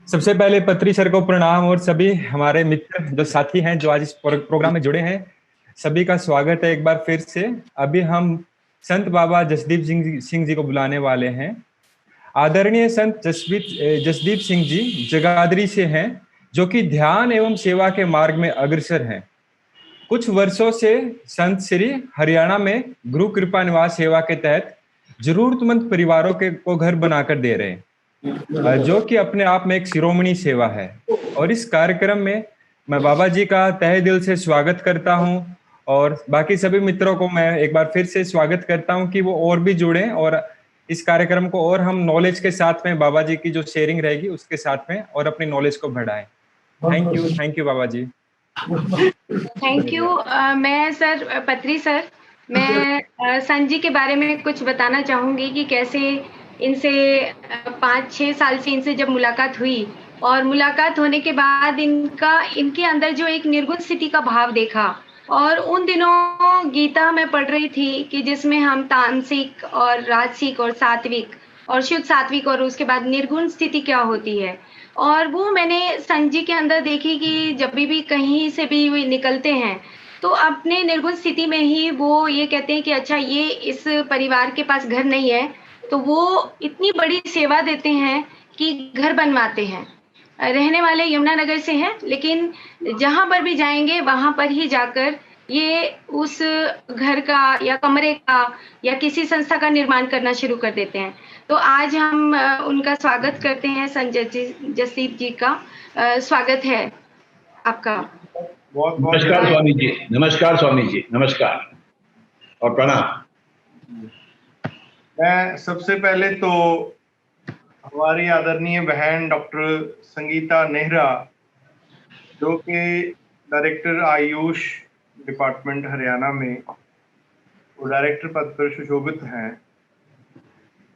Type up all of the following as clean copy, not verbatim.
सबसे पहले पत्री सर को प्रणाम और सभी हमारे मित्र जो साथी हैं जो आज इस प्रोग्राम में जुड़े हैं, सभी का स्वागत है एक बार फिर से। अभी हम संत बाबा जसदीप सिंह जी को बुलाने वाले हैं। आदरणीय संत जसदीप सिंह जी जगाधरी से हैं, जो कि ध्यान एवं सेवा के मार्ग में अग्रसर हैं। कुछ वर्षों से संत श्री हरियाणा में गुरु कृपा निवास सेवा के तहत जरूरतमंद परिवारों के को घर बनाकर दे रहे हैं, जो कि अपने आप में एक शिरोमणि सेवा है। और इस कार्यक्रम में मैं बाबा जी का तहे दिल से स्वागत करता हूं, और बाकी सभी मित्रों को मैं एक बार फिर से स्वागत करता हूं कि वो और भी जुड़ें और इस कार्यक्रम को और हम नॉलेज के साथ में बाबा जी की जो शेयरिंग रहेगी उसके साथ में और अपनी नॉलेज को बढ़ाएं। थैंक यू बाबा जी। Thank you. मैं सर पत्री सर, मैं संत जी के बारे में कुछ बताना चाहूँगी कि कैसे इनसे 5-6 साल से इनसे जब मुलाकात हुई और मुलाकात होने के बाद इनके अंदर जो एक निर्गुण स्थिति का भाव देखा। और उन दिनों गीता मैं पढ़ रही थी कि जिसमें हम तामसिक और राजसिक और सात्विक और शुद्ध सात्विक और उसके बाद निर्गुण स्थिति क्या होती है। और वो मैंने संत जी के अंदर देखी कि जब भी कहीं से भी वो निकलते हैं, तो अपने निर्गुण स्थिति में ही वो ये कहते हैं कि अच्छा ये इस परिवार के पास घर नहीं है, तो वो इतनी बड़ी सेवा देते हैं कि घर बनवाते हैं। रहने वाले यमुनानगर से हैं, लेकिन जहाँ पर भी जाएँगे वहाँ पर ही जाकर ये उस घर का या कमरे का या किसी संस्था का निर्माण करना शुरू कर देते हैं। तो आज हम उनका स्वागत करते हैं। संत जसदीप जी का स्वागत है आपका। बहुत नमस्कार स्वामी जी, नमस्कार स्वामी जी, नमस्कार और प्रणाम। मैं सबसे पहले तो हमारी आदरणीय बहन डॉक्टर संगीता नेहरा, जो कि डायरेक्टर आयुष डिपार्टमेंट हरियाणा में वो डायरेक्टर पद पर सुशोभित हैं।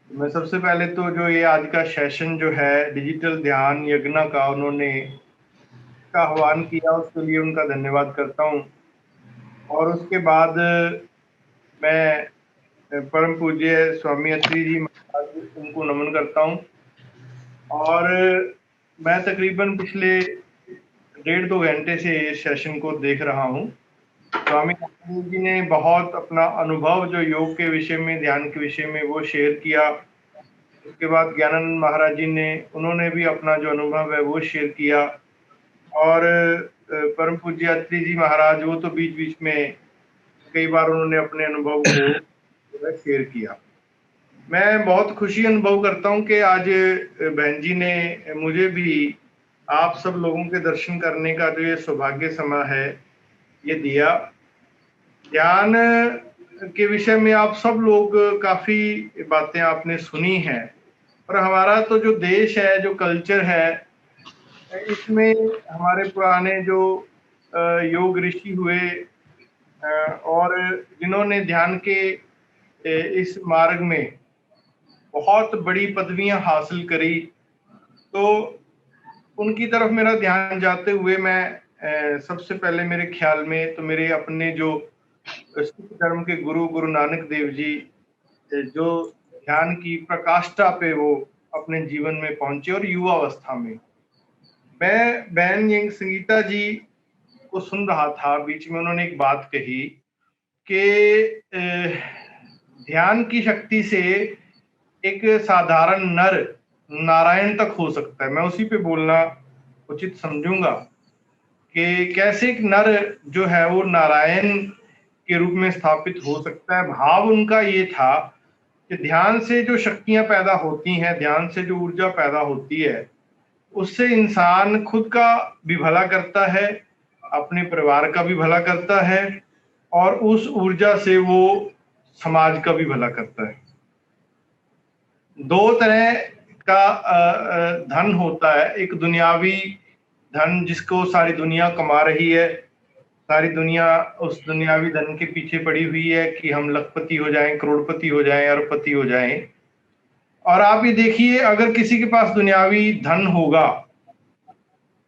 मैं सबसे पहले तो जो ये आज का सेशन जो है डिजिटल ध्यान यज्ञ का उन्होंने का आह्वान किया, उसके लिए उनका धन्यवाद करता हूँ। और उसके बाद मैं परम पूज्य स्वामी अत्री जी महाराज उनको नमन करता हूँ। और मैं तकरीबन पिछले 1.5-2 घंटे से इस सेशन को देख रहा हूँ। स्वामी अत्री जी ने बहुत अपना अनुभव जो योग के विषय में, ध्यान के विषय में वो शेयर किया। उसके बाद ज्ञानानंद महाराज जी ने उन्होंने भी अपना जो अनुभव है वो शेयर किया। और परम पूज्य अत्री जी महाराज वो तो बीच बीच में कई बार उन्होंने अपने अनुभव को शेयर किया। मैं बहुत खुशी अनुभव करता हूं कि आज बहन जी ने मुझे भी आप सब लोगों के दर्शन करने का जो ये सौभाग्य समय है ये दिया। ध्यान के विषय में आप सब लोग काफी बातें आपने सुनी हैं, और हमारा तो जो देश है, जो कल्चर है, इसमें हमारे पुराने जो योग ऋषि हुए और जिन्होंने ध्यान के इस मार्ग में बहुत बड़ी पदवियां हासिल करी, तो उनकी तरफ मेरा ध्यान जाते हुए मैं सबसे पहले मेरे ख्याल में तो मेरे अपने जो सिख धर्म के गुरु नानक देव जी, जो ध्यान की प्रकाष्ठा पे वो अपने जीवन में पहुंचे और युवा अवस्था में। मैं बहन संगीता जी को सुन रहा था, बीच में उन्होंने एक बात कही कि ध्यान की शक्ति से एक साधारण नर नारायण तक हो सकता है। मैं उसी पे बोलना उचित समझूंगा कि कैसे एक नर जो है वो नारायण के रूप में स्थापित हो सकता है। भाव उनका ये था कि ध्यान से जो शक्तियां पैदा होती हैं, ध्यान से जो ऊर्जा पैदा होती है, उससे इंसान खुद का भी भला करता है, अपने परिवार का भी भला करता है, और उस ऊर्जा से वो समाज का भी भला करता है। 2 तरह का धन होता है। एक दुनियावी धन जिसको सारी दुनिया कमा रही है, सारी दुनिया उस दुनियावी धन के पीछे पड़ी हुई है कि हम लखपति हो जाएं, करोड़पति हो जाएं, अरबपति हो जाएं। और आप ये देखिए, अगर किसी के पास दुनियावी धन होगा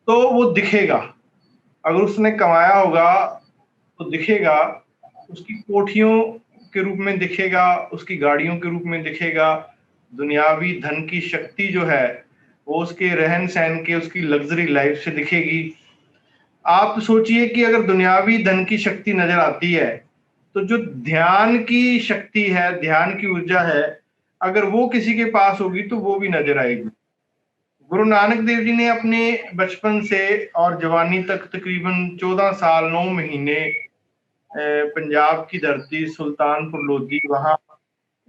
तो वो दिखेगा। अगर उसने कमाया होगा तो दिखेगा, उसकी कोठियों के रूप में दिखेगा, उसकी गाड़ियों के रूप में दिखेगा। दुनियावी धन की शक्ति जो है वो उसके रहन सहन के, उसकी लग्जरी लाइफ से दिखेगी। आप सोचिए कि अगर दुनियावी धन की शक्ति नजर आती है, तो जो ध्यान की शक्ति है, ध्यान की ऊर्जा है, अगर वो किसी के पास होगी तो वो भी नजर आएगी। गुरु नानक देव जी ने अपने बचपन से और जवानी तक तकरीबन 14 साल 9 महीने पंजाब की धरती सुल्तानपुर लोधी, वहां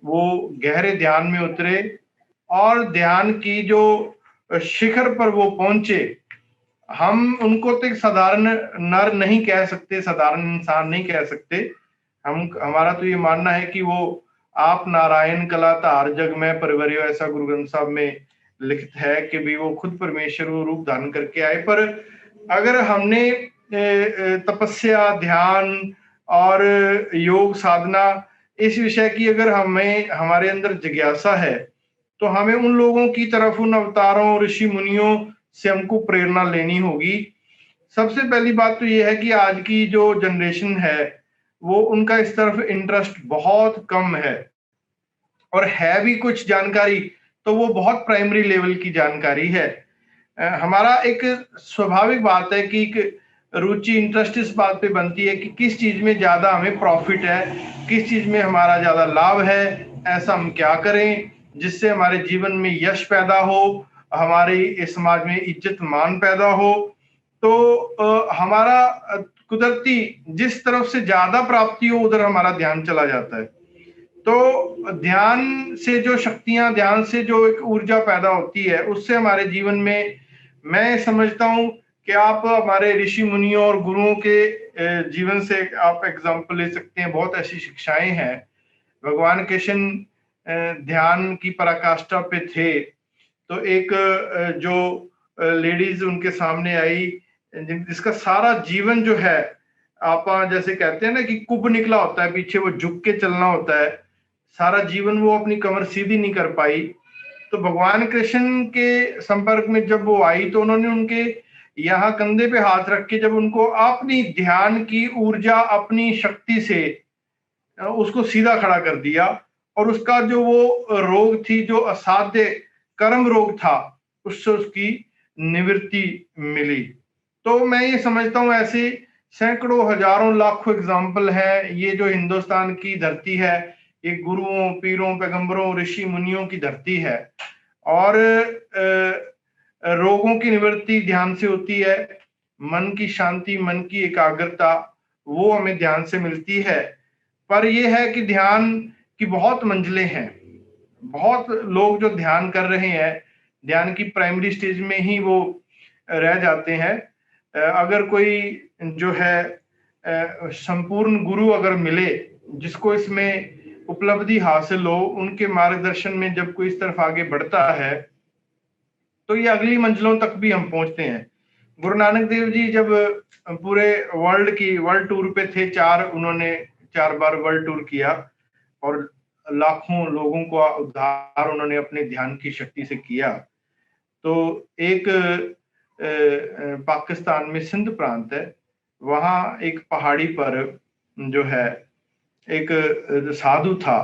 वो गहरे ध्यान में उतरे और ध्यान की जो शिखर पर वो पहुंचे। हम उनको तो एक साधारण नर नहीं कह सकते, साधारण इंसान नहीं कह सकते। हमारा तो ये मानना है कि वो आप नारायण कला धार जग में परवरियो, ऐसा गुरु ग्रंथ साहब में लिखित है कि भी वो खुद परमेश्वर वो रूप धारण करके आए। पर अगर हमने तपस्या, ध्यान और योग साधना इस विषय की अगर हमें हमारे अंदर जिज्ञासा है, तो हमें उन लोगों की तरफ, उन अवतारों, ऋषि मुनियों से हमको प्रेरणा लेनी होगी। सबसे पहली बात तो ये है कि आज की जो जनरेशन है वो उनका इस तरफ इंटरेस्ट बहुत कम है, और है भी कुछ जानकारी तो वो बहुत प्राइमरी लेवल की जानकारी है। हमारा एक स्वाभाविक बात है कि रुचि, इंटरेस्ट इस बात पे बनती है कि किस चीज में ज्यादा हमें प्रॉफिट है, किस चीज में हमारा ज्यादा लाभ है, ऐसा हम क्या करें जिससे हमारे जीवन में यश पैदा हो, हमारे समाज में इज्जत मान पैदा हो। तो हमारा कुदरती जिस तरफ से ज्यादा प्राप्ति हो उधर हमारा ध्यान चला जाता है। तो ध्यान से जो शक्तियां, ध्यान से जो एक ऊर्जा पैदा होती है, उससे हमारे जीवन में मैं समझता हूं कि आप हमारे ऋषि मुनियों और गुरुओं के जीवन से आप एग्जाम्पल ले सकते हैं। बहुत ऐसी शिक्षाएं हैं। भगवान कृष्ण ध्यान की पराकाष्ठा पे थे, तो एक जो लेडीज उनके सामने आई, जिसका सारा जीवन जो है, आप जैसे कहते हैं ना कि कुब निकला होता है पीछे, वो झुक के चलना होता है, सारा जीवन वो अपनी कमर सीधी नहीं कर पाई। तो भगवान कृष्ण के संपर्क में जब वो आई तो उन्होंने उनके यहाँ कंधे पे हाथ रख के जब उनको अपनी ध्यान की ऊर्जा, अपनी शक्ति से उसको सीधा खड़ा कर दिया, और उसका जो वो रोग थी, जो असाध्य कर्म रोग था, उससे उसकी निवृत्ति मिली। तो मैं ये समझता हूँ ऐसे सैकड़ों, हजारों, लाखों एग्जाम्पल है। ये जो हिंदुस्तान की धरती है, ये गुरुओं, पीरों, पैगंबरों, ऋषि मुनियों की धरती है, और रोगों की निवृत्ति ध्यान से होती है। मन की शांति, मन की एकाग्रता, वो हमें ध्यान से मिलती है। पर यह है कि ध्यान की बहुत मंजिलें हैं। बहुत लोग जो ध्यान कर रहे हैं, ध्यान की प्राइमरी स्टेज में ही वो रह जाते हैं। अगर कोई जो है संपूर्ण गुरु अगर मिले, जिसको इसमें उपलब्धि हासिल हो, उनके मार्गदर्शन में जब कोई इस तरफ आगे बढ़ता है, तो ये अगली मंजिलों तक भी हम पहुंचते हैं। गुरु नानक देव जी जब पूरे वर्ल्ड टूर पे थे, उन्होंने 4 बार वर्ल्ड टूर किया, और लाखों लोगों को उद्धार उन्होंने अपने ध्यान की शक्ति से किया। तो एक पाकिस्तान में सिंध प्रांत है, वहां एक पहाड़ी पर जो है एक साधु था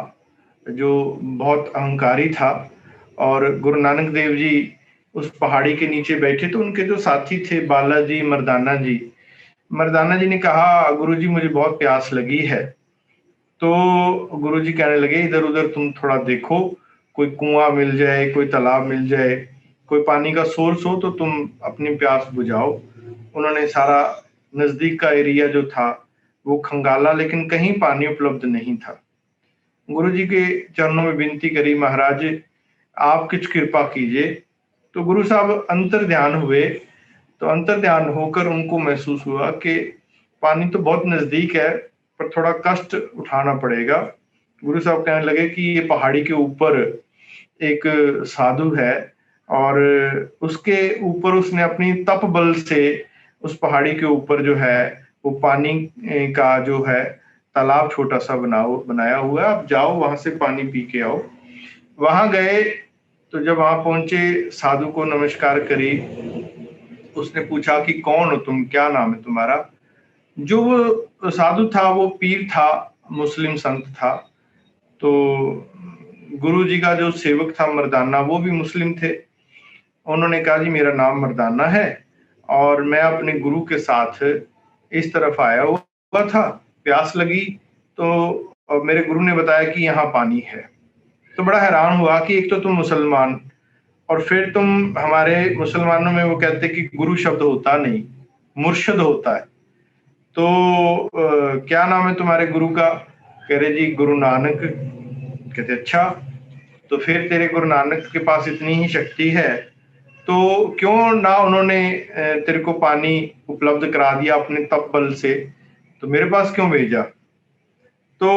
जो बहुत अहंकारी था, और गुरु नानक देव जी उस पहाड़ी के नीचे बैठे तो उनके जो साथी थे, बालाजी, मर्दाना जी ने कहा, गुरुजी मुझे बहुत प्यास लगी है। तो गुरुजी कहने लगे, इधर उधर तुम थोड़ा देखो, कोई कुआं मिल जाए, कोई तालाब मिल जाए, कोई पानी का सोर्स हो तो तुम अपनी प्यास बुझाओ। उन्होंने सारा नजदीक का एरिया जो था वो खंगाला, लेकिन कहीं पानी उपलब्ध नहीं था। गुरुजी के चरणों में विनती करी, महाराज आप कुछ कृपा कीजिए। तो गुरु साहब अंतर ध्यान हुए, तो अंतर ध्यान होकर उनको महसूस हुआ कि पानी तो बहुत नजदीक है, पर थोड़ा कष्ट उठाना पड़ेगा। गुरु साहब कहने लगे कि ये पहाड़ी के ऊपर एक साधु है, और उसके ऊपर उसने अपनी तप बल से उस पहाड़ी के ऊपर जो है वो पानी का जो है तालाब छोटा सा बनाया हुआ है, आप जाओ वहां से पानी पी के आओ। वहां गए तो जब वहां पहुंचे, साधु को नमस्कार करी, उसने पूछा कि कौन हो तुम, क्या नाम है तुम्हारा। जो वो साधु था वो पीर था, मुस्लिम संत था। तो गुरु जी का जो सेवक था मर्दाना, वो भी मुस्लिम थे। उन्होंने कहा जी मेरा नाम मर्दाना है और मैं अपने गुरु के साथ इस तरफ आया हुआ था, प्यास लगी तो मेरे गुरु ने बताया कि यहाँ पानी है। तो बड़ा हैरान हुआ कि एक तो तुम मुसलमान और फिर तुम, हमारे मुसलमानों में वो कहते कि गुरु शब्द होता नहीं, मुर्शद होता है। तो क्या नाम है तुम्हारे गुरु का? कह रहे जी गुरु नानक। कहते अच्छा, तो फिर तेरे गुरु नानक के पास इतनी ही शक्ति है तो क्यों ना उन्होंने तेरे को पानी उपलब्ध करा दिया अपने तप बल से, तो मेरे पास क्यों भेजा? तो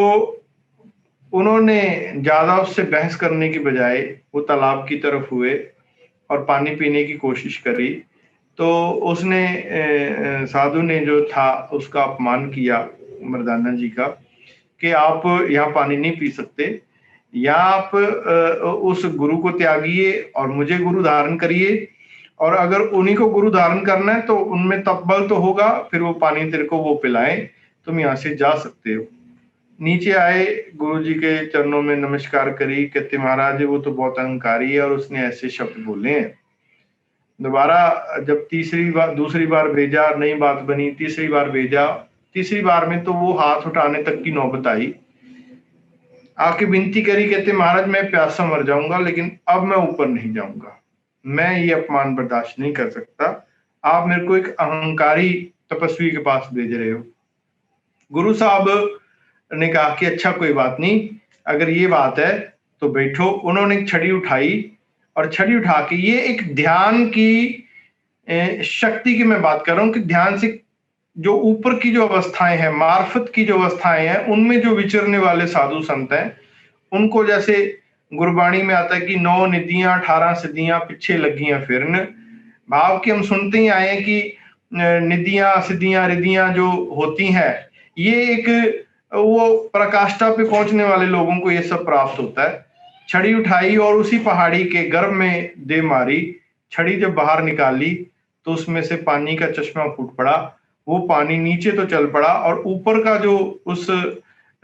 उन्होंने ज्यादा उससे बहस करने की बजाय वो तालाब की तरफ हुए और पानी पीने की कोशिश करी। तो उसने साधु ने जो था उसका अपमान किया मर्दाना जी का, कि आप यहाँ पानी नहीं पी सकते, या आप उस गुरु को त्यागिए और मुझे गुरु धारण करिए, और अगर उन्हीं को गुरु धारण करना है तो उनमें तपबल तो होगा, फिर वो पानी तेरे को वो पिलाएं, तुम यहाँ से जा सकते हो। नीचे आए, गुरु जी के चरणों में नमस्कार करी, कहते महाराज वो तो बहुत अहंकारी है और उसने ऐसे शब्द बोले हैं। दोबारा जब दूसरी बार भेजा, नई बात बनी, तीसरी बार भेजा, तीसरी बार में तो वो हाथ उठाने तक की नौबत आई। आके विनती करी, कहते महाराज मैं प्यासा मर जाऊंगा लेकिन अब मैं ऊपर नहीं जाऊंगा, मैं ये अपमान बर्दाश्त नहीं कर सकता, आप मेरे को एक अहंकारी तपस्वी के पास भेज रहे हो। गुरु साहब ने कहा कि अच्छा कोई बात नहीं, अगर ये बात है तो बैठो। उन्होंने एक छड़ी उठाई और छड़ी उठा के, ये एक ध्यान की शक्ति की मैं बात कर रहा हूँ कि ध्यान से जो ऊपर की जो अवस्थाएं हैं, मार्फत की जो अवस्थाएं हैं, उनमें जो विचरने वाले साधु संत हैं, उनको जैसे गुरबाणी में आता है कि 9 निधियां 18 सिद्धियां पीछे लगियां फिरन, भाव कि हम सुनते ही आए हैं कि निधियां सिद्धियां रिद्धियां जो होती हैं, ये एक वो पराकाष्ठा पे पहुंचने वाले लोगों को ये सब प्राप्त होता है। छड़ी उठाई और उसी पहाड़ी के गर्भ में दे मारी। छड़ी जब बाहर निकाली तो उसमें से पानी का चश्मा फूट पड़ा। वो पानी नीचे तो चल पड़ा और ऊपर का जो उस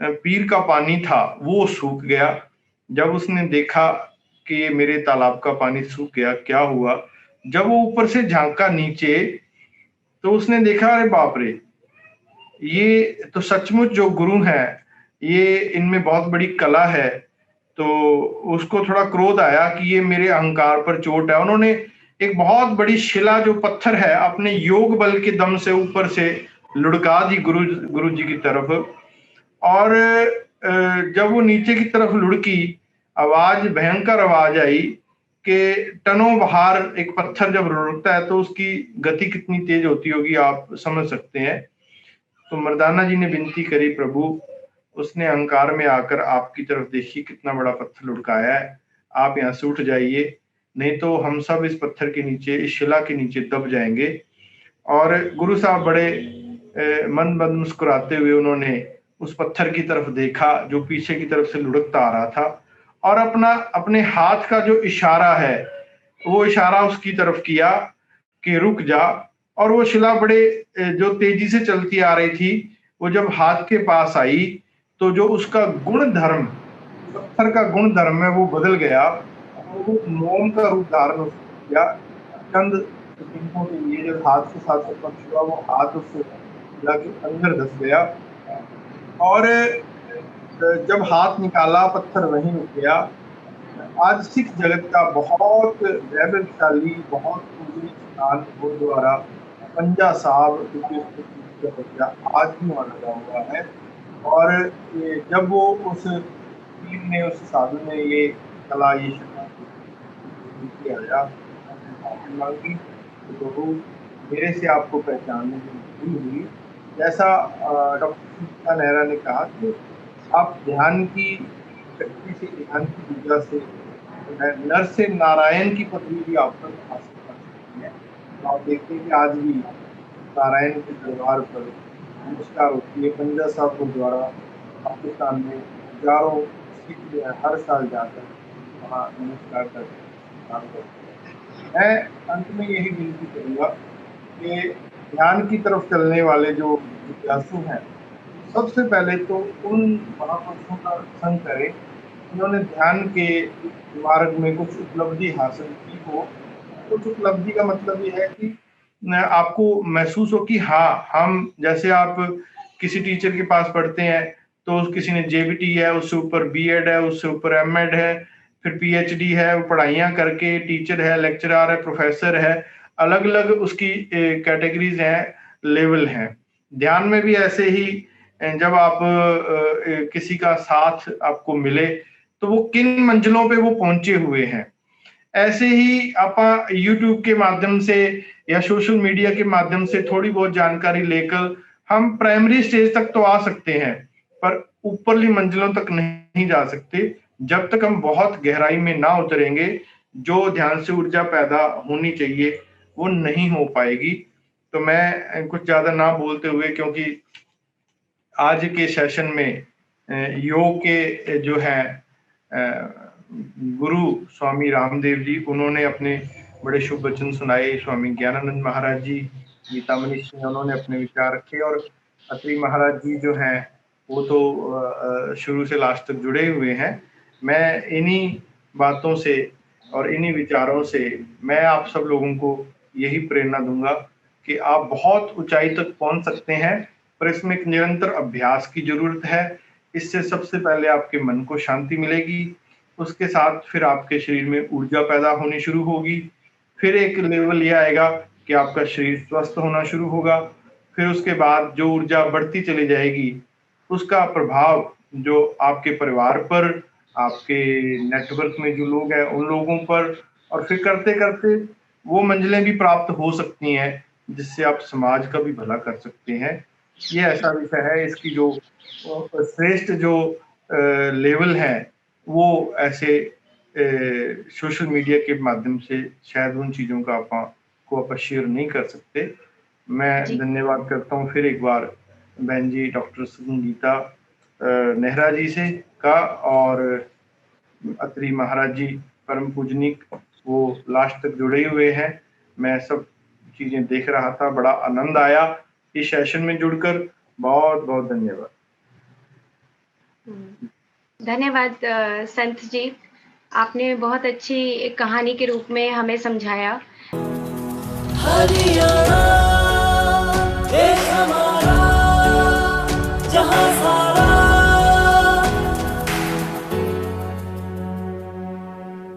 पीर का पानी था वो सूख गया। जब उसने देखा कि ये मेरे तालाब का पानी सूख गया, क्या हुआ, जब वो ऊपर से झांका नीचे तो उसने देखा अरे बाप रे, ये तो सचमुच जो गुरु हैं, ये इनमें बहुत बड़ी कला है। तो उसको थोड़ा क्रोध आया कि ये मेरे अहंकार पर चोट है। उन्होंने एक बहुत बड़ी शिला जो पत्थर है अपने योग बल के दम से ऊपर से लुढ़का दी गुरु जी की तरफ, और जब वो नीचे की तरफ लुढ़की, आवाज भयंकर आवाज आई कि टनों बाहर एक पत्थर जब लुढ़कता है तो उसकी गति कितनी तेज होती होगी, आप समझ सकते हैं। तो मर्दाना जी ने विनती करी, प्रभु उसने अहंकार में आकर आपकी तरफ देखी, कितना बड़ा पत्थर लुढ़काया है, आप यहाँ से उठ जाइए, नहीं तो हम सब इस पत्थर के नीचे, इस शिला के नीचे दब जाएंगे। और गुरु साहब बड़े मन बंद मुस्कुराते हुए उन्होंने उस पत्थर की तरफ देखा जो पीछे की तरफ से लुढ़कता आ रहा था, और अपने हाथ का जो इशारा है वो इशारा उसकी तरफ किया कि रुक जा। और वो शिला बड़े जो तेजी से चलती आ रही थी, वो जब हाथ के पास आई तो जो उसका गुण धर्म, पत्थर का गुण धर्म है वो बदल गया, वो मोम का रूप धारण किया। चंद सेकंडों के लिए जब हाथ के साथ स्पर्श हुआ, वो हाथ उस शिला के अंदर धस गया, और जब हाथ निकाला पत्थर वहीं रुक गया। आज सिख जगत का बहुत वैभवशाली, बहुत पूजनीय स्थान गुरुद्वारा पंजा साहब आज भी वहाँ लगा हुआ है। और जब वो उस पीर ने, उस साधु ने ये कला, ये आया मांगी तो वो मेरे से आपको पहचानने में हुई। जैसा डॉक्टर संगीता नेहरा ने कहा कि आप ध्यान की शक्ति से, ध्यान की ऊर्जा से नर से नारायण की पदवी भी आप पर हासिल कर सकते हैं। तो आप देखते हैं कि आज भी नारायण के दरबार पर नमस्कार होती है। पंजा साहब गुरुद्वारा पाकिस्तान में हजारों सिख जो है हर साल जाकर वहाँ नमस्कार करते हैं। मैं अंत में यही विनती करूँगा कि ध्यान की तरफ चलने वाले जो जिज्ञासु हैं, सबसे पहले तो उन महापुरुषों का संग करें जिन्होंने ध्यान के मार्ग में कुछ उपलब्धि हासिल की हो, उस उपलब्धि का मतलब ये है कि आपको महसूस हो कि हाँ, हम जैसे आप किसी टीचर के पास पढ़ते हैं तो किसी ने जेबीटी है, उससे ऊपर बीएड है, उससे ऊपर एमएड है, फिर पीएचडी है, वो पढ़ाइयाँ करके टीचर है, लेक्चरर है, प्रोफेसर है, अलग-अलग उसकी कैटेगरीज हैं, लेवल हैं। ध्यान में भी ऐसे ही जब आप किसी का साथ आपको मिले तो वो किन मंजिलों पे वो पहुंचे हुए हैं। ऐसे ही आप यूट्यूब के माध्यम से या सोशल मीडिया के माध्यम से थोड़ी बहुत जानकारी लेकर हम प्राइमरी स्टेज तक तो आ सकते हैं, पर ऊपरली मंजिलों तक नहीं जा सकते जब तक हम बहुत गहराई में ना उतरेंगे। जो ध्यान से ऊर्जा पैदा होनी चाहिए वो नहीं हो पाएगी। तो मैं कुछ ज्यादा ना बोलते हुए, क्योंकि आज के सेशन में योग के जो है गुरु स्वामी रामदेव जी, उन्होंने अपने बड़े शुभ वचन सुनाए। स्वामी ज्ञानानंद महाराज जी, गीता मनीष ने उन्होंने अपने विचार रखे, और अत्रि महाराज जी जो हैं वो तो शुरू से लास्ट तक जुड़े हुए हैं। मैं इन्हीं बातों से और इन्हीं विचारों से मैं आप सब लोगों को यही प्रेरणा दूंगा कि आप बहुत ऊंचाई तक पहुंच सकते हैं, पर इसमें एक निरंतर अभ्यास की जरूरत है। इससे सबसे पहले आपके मन को शांति मिलेगी, उसके साथ फिर आपके शरीर में ऊर्जा पैदा होनी शुरू होगी, फिर एक लेवल ये आएगा कि आपका शरीर स्वस्थ होना शुरू होगा, फिर उसके बाद जो ऊर्जा बढ़ती चली जाएगी उसका प्रभाव जो आपके परिवार पर, आपके नेटवर्क में जो लोग हैं उन लोगों पर, और फिर करते करते वो मंजिलें भी प्राप्त हो सकती हैं जिससे आप समाज का भी भला कर सकते हैं। ये ऐसा विषय है, इसकी जो श्रेष्ठ जो लेवल है वो ऐसे सोशल मीडिया के माध्यम से शायद उन चीजों का आप शेयर नहीं कर सकते। मैं धन्यवाद करता हूँ फिर एक बार बहन जी डॉक्टर संगीता नेहरा जी से का, और अत्रि महाराज जी परम पूजनीक, वो लास्ट तक जुड़े हुए हैं। मैं सब चीजें देख रहा था, बड़ा आनंद आया इस सेशन में जुड़कर। बहुत बहुत धन्यवाद। धन्यवाद संत जी, आपने बहुत अच्छी एक कहानी के रूप में हमें समझाया। हरियाणा।